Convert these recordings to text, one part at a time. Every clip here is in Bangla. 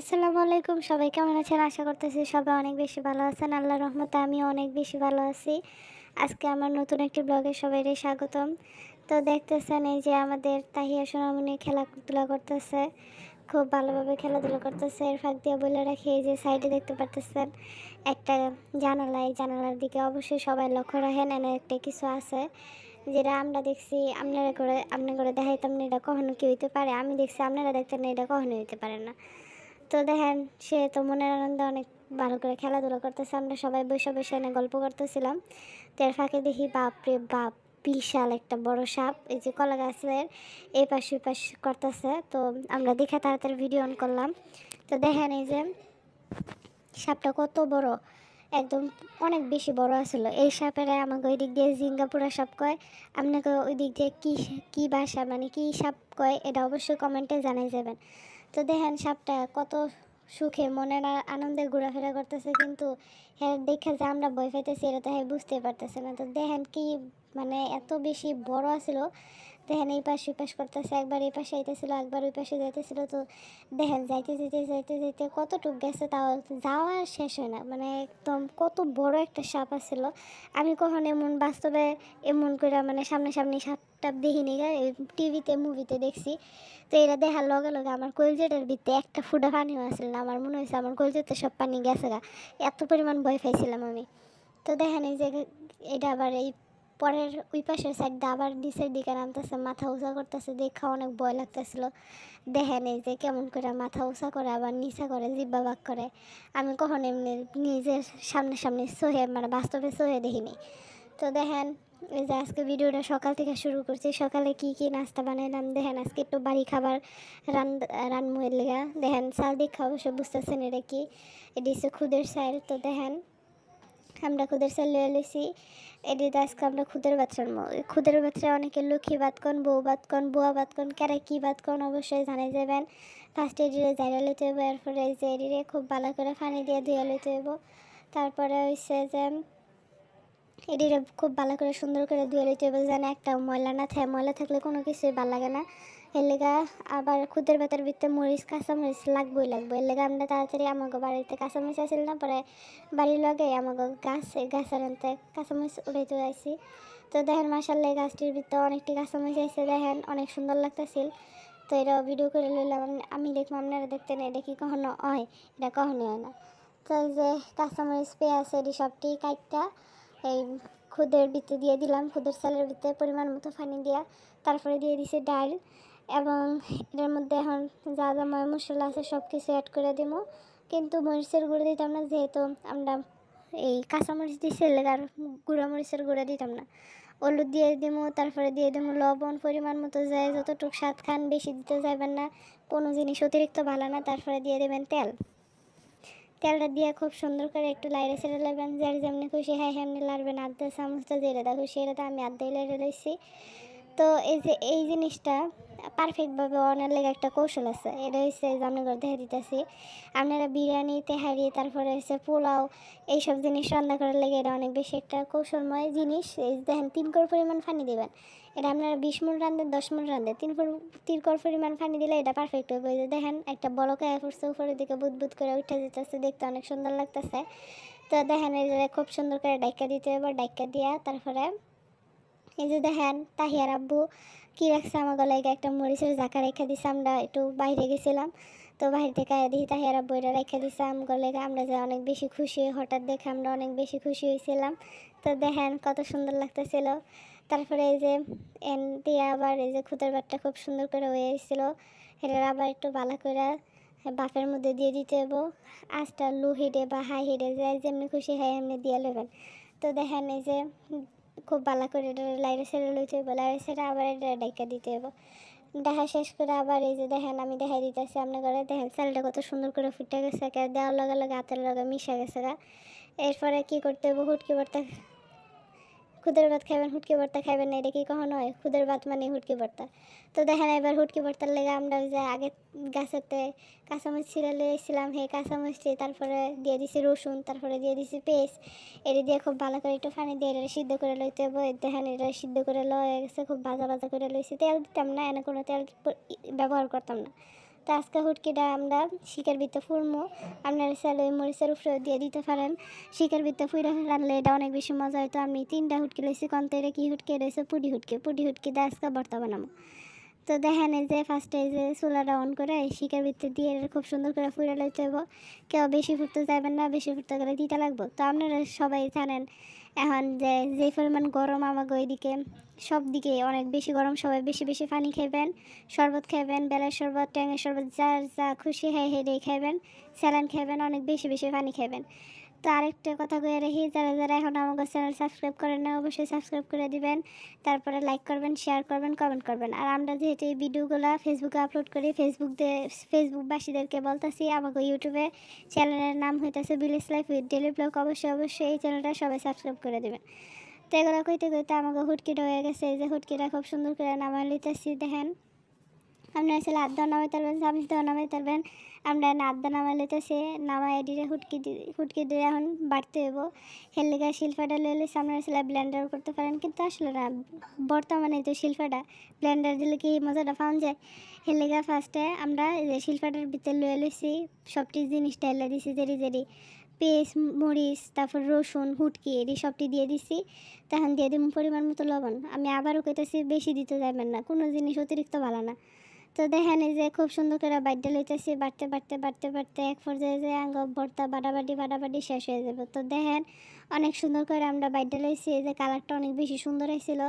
আসসালামু আলাইকুম। সবাই কেমন আছেন? আশা করতেছি সবাই অনেক বেশি ভালো আছেন। আল্লাহর রহমতে আমিও অনেক বেশি ভালো আছি। আজকে আমার নতুন একটি ব্লগে সবাইকে স্বাগতম। তো দেখতেছেন এই যে আমাদের তাহিয়া সোনামণি খেলাধুলা করতেছে। খুব ভালোভাবে খেলাধুলা করতেছে। এর ফাঁক দিয়ে বলে রাখি এই যে সাইডে দেখতে পারতেছেন একটা জানালা। এই জানালার দিকে অবশ্যই সবাই লক্ষ্য রাখেন। এনে একটা কিছু আছে যেটা আমরা দেখছি আপনারা করে দেখাইতাম না, এটা কখনো কি হইতে পারে। আমি দেখছি আপনারা দেখতেন না, এটা কখনো হইতে পারে না। তো দেখেন সে তো মনের আনন্দে অনেক ভালো করে খেলাধুলা করতেছে। আমরা সবাই বসে বসে এনে গল্প করতেছিলাম। তো এর ফাঁকে দেখি বাপরে বাপ, বিশাল একটা বড় সাপ এই যে কলা গাছের এই পাশ ওই পাশ করতেছে। তো আমরা দেখে তাড়াতাড়ি ভিডিও অন করলাম। তো দেখেন এই যে সাপটা কত বড়, একদম অনেক বেশি বড় আসলো। এই সাপের আমাকে ওই দিক দিয়ে সিঙ্গাপুরা সাপ কয়। আপনাকে ওই দিক দিয়ে কী কী ভাষা মানে কী সাপ কয় এটা অবশ্যই কমেন্টে জানাই যাবেন। তো দেখেন সাপটা কত সুখে মনের আনন্দে ঘোরাফেরা করতেছে, কিন্তু হ্যাঁ দেখে যে আমরা ভয় পাইতেছি এটা তো হ্যাঁ বুঝতে পারতেছে না। তো দেখেন কি মানে এত বেশি বড় আছিল। দেখেন এই পাশ ওই পাশ করতেছে, একবার এই পাশে আইতেছিল একবার ওই পাশে যাইতেছিল। তো দেখেন যাইতে যেতে যাইতে যেতে কতটুক গেছে তাও যাওয়া শেষ হয় না, মানে একদম কত বড় একটা সাপ আছিল। আমি কখন এমন বাস্তবে এমন করে মানে সামনাসামনি সাপটা দেখিনি, টিভিতে মুভিতে দেখছি। তো এটা দেখার লগে লগে আমার কলজেটার ভিতরে একটা ফুটা পানিও আসল না। আমার মনে হয়েছে আমার কলজেতে সব পানি গেছে গা, এত পরিমাণ ভয় পাইছিলাম আমি। তো দেখেন এই যে এটা আবার এই পরের ওই পাশের সাইডটা আবার নিচের দিকে নামতেছে, মাথা উঁচা করতেছে, দেখা অনেক ভয় লাগতেছিল। দেখেন এই যে কেমন করে মাথা উঁচা করে আবার নিচা করে, জিব্বা বাক করে। আমি কখন এমনি নিজের সামনে সামনে সহে মানে বাস্তবে সহে দেখিনি। তো দেখেন এই যে আজকে ভিডিওটা সকাল থেকে শুরু করছি। সকালে কি কি নাস্তা বানাইলাম দেখেন। আজকে একটু বাড়ি খাবার রানমুয়ের লেগা দেখেন চাল দিয়ে খাওয়া, অবশ্য বুঝতেছেন এটা কি, এটি হচ্ছে খুদের চাল। তো দেখেন আমরা খুদের চাল লয়ে লইছি। এটিতে আজকে আমরা খুদের ভাত রান্না। খুদের ভাতটা অনেকে লক্ষ্মী ভাত কন, বউ ভাত কন, বুয়া ভাত কন, কারা কী ভাত কন অবশ্যই জানাই যাবেন। ফার্স্টে এডিরে জাইরা লইতে হইব, এরপরে এই যে এডিরে খুব ভালো করে পানি দিয়ে ধুয়ে লইতে হইব। তারপরে হচ্ছে যে এটিরে খুব ভালো করে সুন্দর করে ধুয়ে লইতে হবে যেন একটা ময়লা না থাকে। ময়লা থাকলে কোনো কিছুই ভালো লাগে না। এর লেগা আবার খুদের ভাতের ভিতরে মরিচ কাঁচামরিচ লাগবেই লাগবে। এর লেগা আমরা তাড়াতাড়ি আমাকে বাড়িতে কাঁচামরিচ আসছিল না, পরে বাড়ির লগে আমাকে গাছ এই গাছের আনতে কাঁচামরিচ উড়াইতে যাইছি। তো দেখেন মাসাল্লাহ এই গাছটির ভিতরে অনেকটি কাঁচামরিচ আসছে, দেখেন অনেক সুন্দর লাগতেছিল। তো এটা ভিডিও করে লইলাম। আমি দেখলাম আপনারা দেখতেন এটা কি কখনো হয়, এটা কখনোই হয় না। তো এই যে কাঁচামরিচ পেঁয়াজ এটি সবটি কাটটা এই খুদের ভিতরে দিয়ে দিলাম। খুদের চালের ভিতরে পরিমাণ মতো পানি দিয়া তারপরে দিয়ে দিছি ডাল, এবং এটার মধ্যে এখন যা যা ময় মশলা আছে সব কিছু অ্যাড করে দিব। কিন্তু মরিচের গুঁড়ো দিতাম না, যেহেতু আমরা এই কাঁচামরিচ দিছি আর গুঁড়া মরিচের গুঁড়ো দিতাম না। হলুদ দিয়ে দিব, তারপরে দিয়ে দিব লবণ পরিমাণ মতো, যায় যতটুকু স্বাদ খান, বেশি দিতে যাবেন না, কোনো জিনিস অতিরিক্ত ভালো না। তারপরে দিয়ে দেবেন তেল। তেলটা দিয়ে খুব সুন্দর করে একটু লাইড়ে ছেড়ে লাগবেন, যার যেমনি খুশি হ্যাঁ হেমনি লাড়বেন। আধা চামচটা যেটা দেখো সেটা আমি আধেই লাইড়ে লইছি। তো এই যে এই জিনিসটা পারফেক্টভাবে অনার লেগে একটা কৌশল আছে, এটা হচ্ছে যে আমি করে দেখে দিতেছি। আপনারা বিরিয়ানি তেহারি তারপরে হচ্ছে পোলাও এইসব জিনিস রান্না করার লেগে এটা অনেক বেশি একটা কৌশলময় জিনিস। এই দেখেন 3 কর পরিমাণ পানি দেবেন। এটা আপনারা 20 মিনিট রাঁধেন 10 মিনিট রাঁধেন, 3 কর পরিমাণ পানি দিলে এটা পারফেক্ট হবে। যে দেখেন একটা বলকায় পড়ছে, উপরের দিকে বুদবুদ করে উঠে যেতেছে, দেখতে অনেক সুন্দর লাগতেছে। তো দেখেন এই যে খুব সুন্দর করে ডাইকা দিতে হবে, ডাইকা দিয়া তারপরে এই যে দেখেন তাহিয়ার আব্বু কী রাখছে আমার গলায়, একটা মরিচের জাকা রেখে দিছে। আমরা একটু বাইরে গেছিলাম, তো বাইরে থেকে দেখি তাহিয়ার আব্বু এটা রেখে দিছে আমার গলায়। আমরা যে অনেক বেশি খুশি, হঠাৎ দেখে আমরা অনেক বেশি খুশি হয়েছিলাম। তো দেখেন কত সুন্দর লাগতেছিল। তারপরে এই যে এন দিয়ে আবার এই যে খুদের ভাতটা খুব সুন্দর করে হয়ে এসেছিলো, এটা আবার একটু ভালো করে বাফের মধ্যে দিয়ে দিতে হবো। আঁচটা লো হিটে বা হাই হিটে যায় যেমনি খুশি হয় এমনি দিয়ে নেবেন। তো দেখেন এই যে খুব ভালো করে এটা লাইরে ছেড়ে লইতে হইব, লাইরে ছেড়ে আবার এটা ডাইকা দিতে হইব। দেখা শেষ করে আবার এই যে দেখেন আমি দেখাই দিতেছি আপনার ঘরে, দেখেন চালটা কত সুন্দর করে ফুটে গেছে, দেওয়ার লগে লগে হাতের লগে মিশে গেছে গা। এরপরে কী করতে হইব, হুটকি ভর্তা। খুদের ভাত খাবেন হুটকি ভর্তা খাবেন না, এটা কি কখনো হয়? খুদের ভাত মানে হুটকি ভর্তা। তো দেখেন এবার হুটকি ভর্তার লেগে আমরা ওই যে আগে গাছেতে কাঁচামরিচ ছিঁড়ে লিয়েছিলাম, সেই কাঁচামরিচটি তারপরে দিয়ে দিছি রসুন, তারপরে দিয়ে দিছি পেস্ট। এটা দিয়ে খুব ভালো করে একটু পানি দিয়ে এটা সিদ্ধ করে লইতে হবে। দেখেন এটা সিদ্ধ করে লয়ে গেছে, খুব ভাজা ভাজা করে লইছি। তেল দিতাম না, এনে কোনো তেল ব্যবহার করতাম না। তো আজকে হুটকিটা আমরা শিকের ভিতরে ফুলমো, আপনারা চাইলে ওই মরিচের উপরেও দিয়ে দিতে পারেন। শিকের ভিতরে ফুইরা রানলে এটা অনেক বেশি মজা হতো। আমি 3টা হুটকি লইছি, কন্তেরে কি হুটকি রয়েছে, পুডি হুটকি দিয়ে আজকে ভর্তা বানাবো। তো দেখেন এই যে ফার্স্টে এই যে চুলাটা অন করে শিকার ভিতরে দিয়ে এটা খুব সুন্দর করে ফুটে লইতে হইব। কেউ বেশি ফুটতে যাবেন না, বেশি ফুটতে গেলে দিতে লাগবো। তো আপনারা সবাই জানেন এখন যে পরিমাণ গরম আমাকে ওইদিকে সব দিকে অনেক বেশি গরম, সবাই বেশি বেশি পানি খাইবেন, শরবত খাইবেন, বেলের শরবত, ট্যাঙের শরবত, যার যা খুশি হয় হেঁটেই খাইবেন, স্যালান খাইবেন, অনেক বেশি বেশি পানি খাইবেন। তো আরেকটা কথা কয়ে রাখি, যারা যারা এখন আমাকে চ্যানেল সাবস্ক্রাইব করেন না অবশ্যই সাবস্ক্রাইব করে দিবেন, তারপরে লাইক করবেন, শেয়ার করবেন, কমেন্ট করবেন। আর আমরা যেহেতু এই ভিডিওগুলো ফেসবুকে আপলোড করি, ফেসবুকবাসীদেরকে বলতেছি আমাকে ইউটিউবে চ্যানেলের নাম হইতেছে village life with daily blog, অবশ্যই অবশ্যই এই চ্যানেলটা সবাই সাবস্ক্রাইব করে দেবেন। তো এগুলো কইতে কইতে আমাকে হুটকিটা হয়ে গেছে। এই যে হুটকিটা খুব সুন্দর করে নামাই লইতেছি। দেখেন আপনারা আসলে আধা নামাই তারবেন, চামিচ দেওয়া নামাই তারবেন, আমরা আধা নামাই লইতেছি। নামাই এডিরে হুটকি দিয়ে এখন বাড়তে হইব। হেলিকা শিল্পাটা লইলে আপনারা আসলে ব্লেন্ডার করতে পারেন, কিন্তু আসলে না, বর্তমানে তো শিল্পাটা ব্লেন্ডার দিলে কি মজাটা পাওয়া যায়। হেলিকা ফার্স্টে আমরা এই যে শিল্পাটার ভিতরে লয়ে লইছি, সবটি জিনিস ঢেলে দিছি, জেরি জেরি পেস্ট, মরিচ, তারপর রসুন, হুটকি এটি সবটি দিয়ে দিছি। তখন দিয়ে দিব পরিমাণ মতো লবণ। আমি আবারও কইতেছি বেশি দিতে যাবেন না, কোনো জিনিস অতিরিক্ত ভালো না। তো দেখেন এই যে খুব সুন্দর করে বাইটটা লইতেছি, বাড়তে বাড়তে বাড়তে বাড়তে এক পর্যায়ে যে আঙ্গ ভর্তা বাটাবাটি শেষ হয়ে যাবে। তো দেখেন অনেক সুন্দর করে আমরা বাইটটা লইছি। এই যে কালারটা অনেক বেশি সুন্দর হয়েছিল।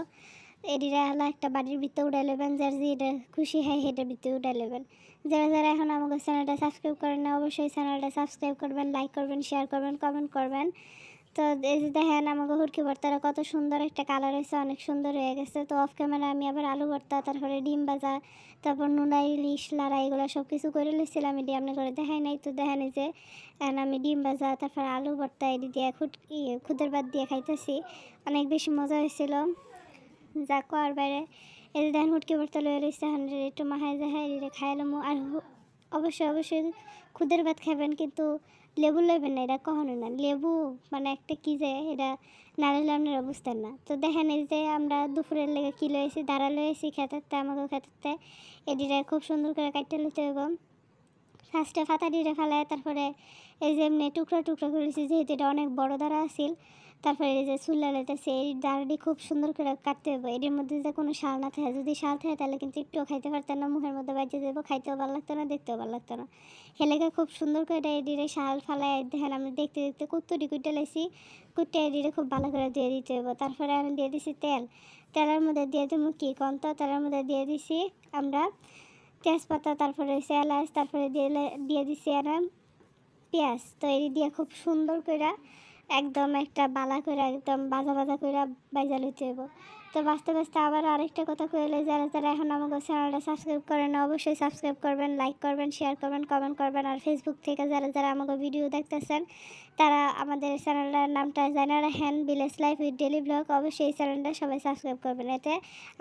এডিরা হলো একটা বাড়ির ভিতরে উঠে নেবেন, যার যেটা খুশি হয় হেঁটের ভিতরে উঠে নেবেন। যারা যারা এখন আমাদের চ্যানেলটা সাবস্ক্রাইব করেন না অবশ্যই চ্যানেলটা সাবস্ক্রাইব করবেন, লাইক করবেন, শেয়ার করবেন, কমেন্ট করবেন। তো এই যে দেখেন আমাকে হুটকি ভর্তাটা কত সুন্দর একটা কালার হয়েছে, অনেক সুন্দর হয়ে গেছে। তো অফ ক্যামেরা আমি আবার আলু ভর্তা, তারপরে ডিম ভাজা, তারপর নুনাই, ইলিশ, লাড়া এগুলো সব কিছু করে নিয়েছিলাম। এটি আপনি করে দেখাই নাই। তো দেখেন এই যে আমি ডিম ভাজা, তারপর আলু ভর্তা এটি দিয়ে খুদের ভাত দিয়ে খাইতেছি, অনেক বেশি মজা হয়েছিল। যা কর বাইরে এই যে দেখেন হুটকি ভর্তা লয়ে রয়েছে, একটু মাহাই জাহাই এটা খাইলাম। আর অবশ্যই অবশ্যই খুদের ভাত খাবেন, কিন্তু লেবু লইবেন না, এটা কখনো না। লেবু মানে একটা কী যে এটা না নিলে আপনারা বুঝতেন না। তো দেখেন এই যে আমরা দুপুরের লেগে কী লয়েছি, দাঁড়া লয়েছি খেতেতে, আমাকে খেতেতে এটিটা খুব সুন্দর করে কাটতে লইতে এবং ফার্স্টে ফাতা দিয়ে ফেলায়, তারপরে এই যে এমনি টুকরা টুকরা করেছি, যেহেতু এটা অনেক বড় দাঁড়া আছিল। তারপরে এই যে চুল্লা লেতেছে, এই দাঁড়াটি খুব সুন্দর করে কাটতে হবে। এটির মধ্যে যে কোনো শাল না থাকে, যদি শাল থাকে তাহলে কিন্তু একটুও খাইতে পারতেন না, মুখের মধ্যে বাজে দেবো, খাইতেও ভালো লাগতো না, দেখতেও ভালো লাগতো না। হেলেকে খুব সুন্দর করে এডিরে শাল ফালায় দেখেন আমি দেখতে দেখতে কুত্তুটি কুটে লাইছি, কুটে এডিরে খুব ভালো করে দিয়ে দিতে হবে। তারপরে আমি দিয়ে দিছি তেলের মধ্যে দিয়ে দেবো কি কন্ত, তেলের মধ্যে দিয়ে দিছি আমরা তেজপাতা, তারপরে এলাচ, তারপরে দিয়ে দিছি আর পেঁয়াজ। তো এই দিয়ে খুব সুন্দর করে একদম একটা বালা করে একদম বাজা বাজা করে বাইজা লইতে হইব। তো বাঁচতে বাঁচতে আবার আরেকটা কথা কইলে, যারা যারা এখন আমাদের চ্যানেলটা সাবস্ক্রাইব করেন না অবশ্যই সাবস্ক্রাইব করবেন, লাইক করবেন, শেয়ার করবেন, কমেন্ট করবেন। আর ফেসবুক থেকে যারা যারা আমাকে ভিডিও দেখতেছেন তারা আমাদের চ্যানেলটার নামটা জানা রাখেন, village life with daily blog, অবশ্যই এই চ্যানেলটা সবাই সাবস্ক্রাইব করবেন, এতে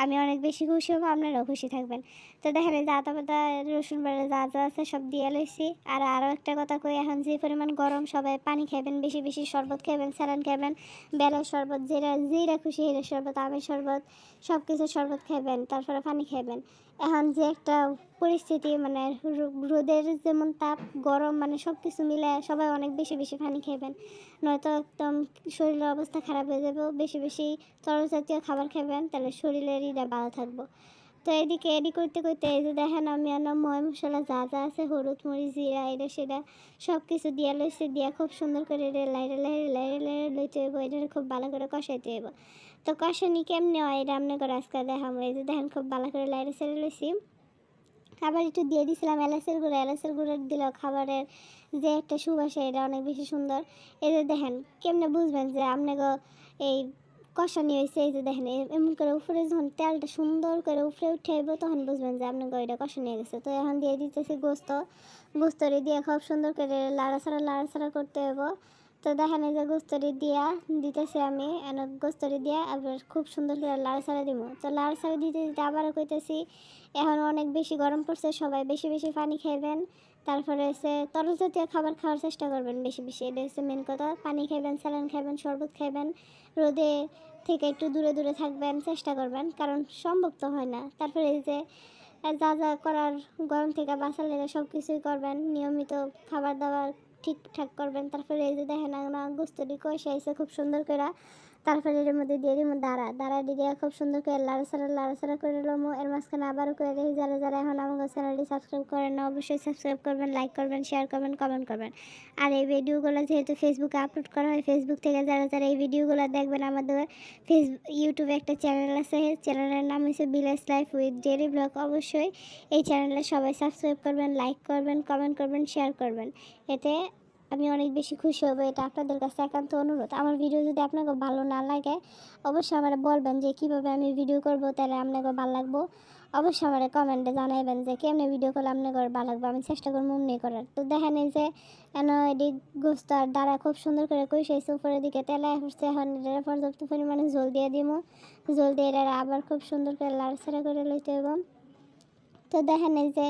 আমি অনেক বেশি খুশি হব, আপনারাও খুশি থাকবেন। তো দেখেন এই যে আদা বাদা, রসুন বাটা যা যা আছে সব দিয়ে লইছি। আর আরও একটা কথা কই, এখন যে পরিমাণ গরম সবাই পানি খাবেন, বেশি বেশি শরবত খাবেন, স্যালান খাবেন, বেলের শরবত, যেটা খুশি হেরের শরবত, আমের শরবত, সব কিছু শরবত খাবেন, তারপরে পানি খাবেন। এখন যে একটা পরিস্থিতি মানে রোদের যেমন তাপ, গরম, মানে সব কিছু মিলে সবাই অনেক বেশি বেশি পানি খাবেন, নয়তো একদম শরীরের অবস্থা খারাপ হয়ে যাবে। বেশি বেশি তরল জাতীয় খাবার খাবেন, তাহলে শরীরের ভালো থাকবো। তো এদিকে এডি করতে করতে এই যে দেখেন আমি ময় মশলা যা যা আছে, হলুদ, মরিচ, জিরা, এটা সেটা সব কিছু দিয়ে লইছি, দিয়ে খুব সুন্দর করে লাইরে লাইরে লাইরে লাইরে লইতে হইব, এটা খুব ভালো করে কষাইতে হইব। তো কষানি কেমনি হয় এটা আপনি করে আজকে দেখাবো। এই যে দেখেন খুব ভালো করে লাইরে ছেড়ে লইছি। আবার একটু দিয়ে দিয়েছিলাম এলাচের গুঁড়ো দিলেও খাবারের যে একটা সুবাস এটা অনেক বেশি সুন্দর। এই যে দেখেন কেমনে বুঝবেন যে আপনাকে এই কষানি হয়েছে। এই যে দেখেন এমন করে উপরে যখন তেলটা সুন্দর করে উপরে উঠে আইব তখন বুঝবেন যে আপনাকে এটা কষানি হয়ে গেছে। তো এখন দিয়ে দিতেছি গোস্তরে দিয়ে খুব সুন্দর করে লাড়াছাড়া করতে হইব। তো দেখেন এই যে গোস্তরি দিয়া দিতেছি আমি, গোস্তরি দিয়া আবার খুব সুন্দর করে লাড়াছাড়া দিব। তো লাড়াছাড়া দিতে দিতে আবারও কইতেছি এখন অনেক বেশি গরম পড়ছে, সবাই বেশি বেশি পানি খাইবেন, তারপরে হচ্ছে তরল জাতীয় খাবার খাওয়ার চেষ্টা করবেন বেশি বেশি, এটা হচ্ছে মেন কথা। পানি খাইবেন, স্যালান খাইবেন, শরবত খাইবেন, রোদে থেকে একটু দূরে দূরে থাকবেন চেষ্টা করবেন, কারণ সম্ভব তো হয় না। তারপরে এই যে যা যা করার গরম থেকে বাঁচার লেগে সব কিছুই করবেন, নিয়মিত খাবার দাবার ঠিকঠাক করবেন। তারপরে এই যে দেখেন না গোস্তটি কষে এসে খুব সুন্দর করে, তারপরে এর মধ্যে দিয়ে দিব দাঁড়া দিয়ে খুব সুন্দর করে লাড়াচাড়া করে লমো। এর মাঝখানে আবারও করে দেখি যারা যারা এখন আমাদের চ্যানেলটি সাবস্ক্রাইব করেন না অবশ্যই সাবস্ক্রাইব করবেন, লাইক করবেন, শেয়ার করবেন, কমেন্ট করবেন। আর এই ভিডিওগুলো যেহেতু ফেসবুকে আপলোড করা হয়, ফেসবুক থেকে যারা যারা এই ভিডিওগুলো দেখবেন, আমাদের ইউটিউবে একটা চ্যানেল আছে, চ্যানেলের নাম হচ্ছে village life with daily blog. অবশ্যই এই চ্যানেলে সবাই সাবস্ক্রাইব করবেন, লাইক করবেন, কমেন্ট করবেন, শেয়ার করবেন। এতে আমি অনেক বেশি খুশি হব। এটা আপনাদের কাছে একান্ত অনুরোধ। আমার ভিডিও যদি আপনাকে ভালো না লাগে অবশ্যই আমার বলবেন যে কীভাবে আমি ভিডিও করব, তাহলে আপনাকে ভালো লাগবো। অবশ্যই আমার কমেন্টে জানাইবেন যে কেমনি ভিডিও করলে আপনাকে ভালো লাগবে, আমি চেষ্টা করবো অমনি করার। তো দেখেন এই যে এদিক গোস্ত আর দ্বারা খুব সুন্দর করে কষাইছে, উপরের দিকে তেলে হচ্ছে। এখন এটা পর্যাপ্ত পরিমাণে জল দিয়ে দিব, জল দিয়ে এটা আবার খুব সুন্দর করে লাড়াচাড়া করে লইতে হবে। তো দেখেন এই যে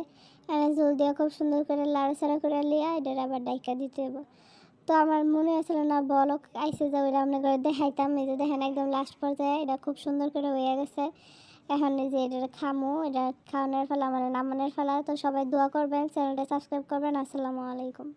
জল দিয়ে খুব সুন্দর করে লাড়াচাড়া করে লিয়া এটার আবার ডাইকা দিতে হবে। তো আমার মনে আছিল না বলক আইসে যাও, এটা আপনার ঘরে দেখাইতাম। এই যে দেখেন একদম লাস্ট পর্যায়ে এটা খুব সুন্দর করে হয়ে গেছে। এখন এই যে এটা খামো, এটা খাওয়ানোর ফেলা মানে নামানোর ফেলা। তো সবাই দোয়া করবেন, চ্যানেলটা সাবস্ক্রাইব করবেন। আসসালামু আলাইকুম।